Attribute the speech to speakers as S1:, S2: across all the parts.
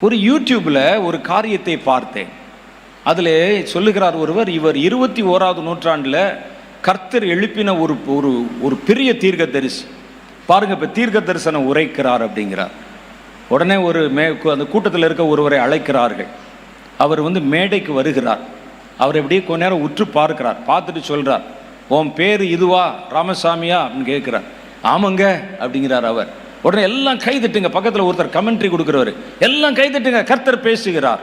S1: ஒரு யூடியூப்ல ஒரு காரியத்தை பார்த்தேன். அதில் சொல்லுகிறார் ஒருவர், இவர் 21வது நூற்றாண்டில் கர்த்தர் எழுப்பின ஒரு ஒரு ஒரு பெரிய தீர்க்கதரிசி பாருங்க, இப்போ தீர்க்க தரிசனம் உரைக்கிறார் அப்படிங்கிறார். உடனே அந்த கூட்டத்தில் இருக்க ஒருவரை அழைக்கிறார்கள். அவர் மேடைக்கு வருகிறார். அவர் எப்படியே கொஞ்ச நேரம் உற்று பார்க்கிறார். பார்த்துட்டு சொல்றார், உன் பேர் இதுவா, ராமசாமியா அப்படின்னு கேட்கிறார். ஆமாங்க அப்படிங்கிறார் அவர். உடனே எல்லாம் கைதட்டுங்க. பக்கத்தில் ஒருத்தர் கமெண்ட்ரி கொடுக்குறவர், எல்லாம் கைதட்டுங்க, கர்த்தர் பேசுகிறார்.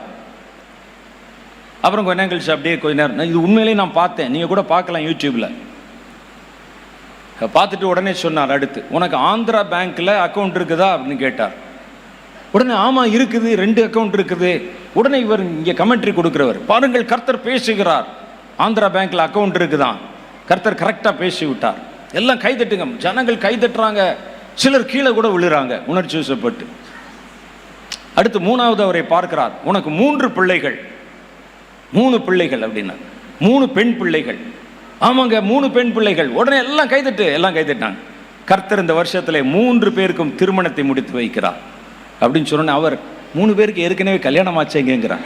S1: அப்புறம் கொஞ்ச நேரம் கழிச்சு அப்படியே கொஞ்ச நேரம், இது உண்மையிலேயே நான் பார்த்தேன், நீங்கள் கூட பார்க்கலாம் யூடியூப்ல. பார்த்துட்டு உடனே சொன்னார், அடுத்து உனக்கு ஆந்திரா பேங்க்ல அக்கௌண்ட் இருக்குதா அப்படின்னு கேட்டார். உடனே ஆமாம் இருக்குது, 2 அக்கௌண்ட் இருக்குது. உடனே இவர் இங்கே கமெண்ட்ரி கொடுக்குறவர், பாருங்கள் கர்த்தர் பேசுகிறார், ஆந்திரா பேங்க்ல அக்கௌண்ட் இருக்குதான், கர்த்தர் கரெக்டாக பேசி விட்டார். எல்லாம் கைதட்டுங்க. ஜனங்கள் கைதட்டுறாங்க, சிலர் கீழே கூட விழுறாங்க உணர்ச்சி வசப்பட்டு. அடுத்து 3வது அவரை பார்க்கிறார். உனக்கு 3 பிள்ளைகள், 3 பிள்ளைகள் அப்படின்னா 3 பெண் பிள்ளைகள். ஆமாங்க 3 பெண் பிள்ளைகள். உடனே எல்லாம் கைதட்டாங்க. கர்த்தர் இந்த வருஷத்துல 3 பேருக்கும் திருமணத்தை முடித்து வைக்கிறார் அப்படின்னு சொன்ன அவர் 3 பேருக்கு ஏற்கனவே கல்யாணம் ஆச்சேங்கிறார்.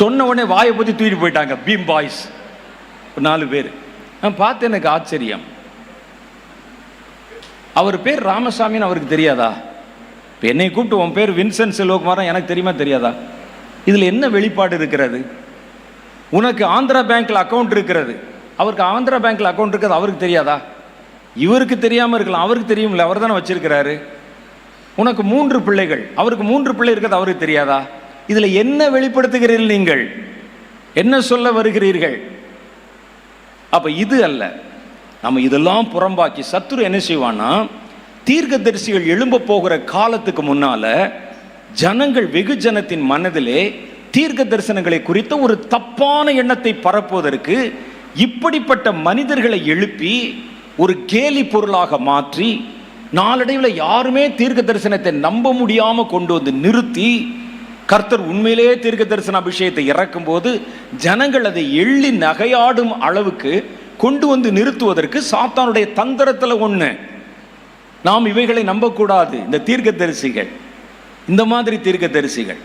S1: சொன்ன உடனே வாயை பற்றி தூக்கிட்டு போயிட்டாங்க. பீம் பாய்ஸ் 4 பேர். நான் பார்த்து எனக்கு ஆச்சரியம். அவர் பேர் ராமசாமின்னு அவருக்கு தெரியாதா? இப்போ என்னை கூப்பிட்டு உன் பேர் வின்சென்ட் செல்வகுமாரன் எனக்கு தெரியுமா தெரியாதா? இதில் என்ன வெளிப்பாடு இருக்கிறது? உனக்கு ஆந்திரா பேங்க்ல அக்கௌண்ட் இருக்கிறது, அவருக்கு ஆந்திரா பேங்க்ல அக்கௌண்ட் இருக்கிறது அவருக்கு தெரியாதா? இவருக்கு தெரியாமல் இருக்கலாம், அவருக்கு தெரியும்ல, அவர் தானே வச்சிருக்கிறாரு. உனக்கு 3 பிள்ளைகள், அவருக்கு 3 பிள்ளை இருக்கிறது அவருக்கு தெரியாதா? இதில் என்ன வெளிப்படுத்துகிறீர்கள்? நீங்கள் என்ன சொல்ல வருகிறீர்கள்? அப்போ இது அல்ல. நம்ம இதெல்லாம் புறம்பாக்கி சத்துரு என்ன செய்வான்னா, தீர்க்கதரிசிகள் எழும்ப போகிற காலத்துக்கு முன்னால ஜனங்கள், வெகுஜனத்தின் மனதிலே தீர்க்க தரிசனங்களை குறித்த ஒரு தப்பான எண்ணத்தை பரப்புவதற்கு இப்படிப்பட்ட மனிதர்களை எழுப்பி ஒரு கேலி பொருளாக மாற்றி நாளடைவில் யாருமே தீர்க்க தரிசனத்தை நம்ப முடியாம கொண்டு வந்து நிறுத்தி, கர்த்தர் உண்மையிலேயே தீர்க்க தரிசன அபிஷேகத்தை இறக்கும் போது ஜனங்கள் அதை எள்ளி நகையாடும் அளவுக்கு கொண்டு வந்து நிறுத்துவதற்கு சாத்தானுடைய தந்திரத்தில் ஒன்று. நாம் இவைகளை நம்பக்கூடாது. இந்த தீர்க்க தரிசிகள், இந்த மாதிரி தீர்க்க தரிசிகள்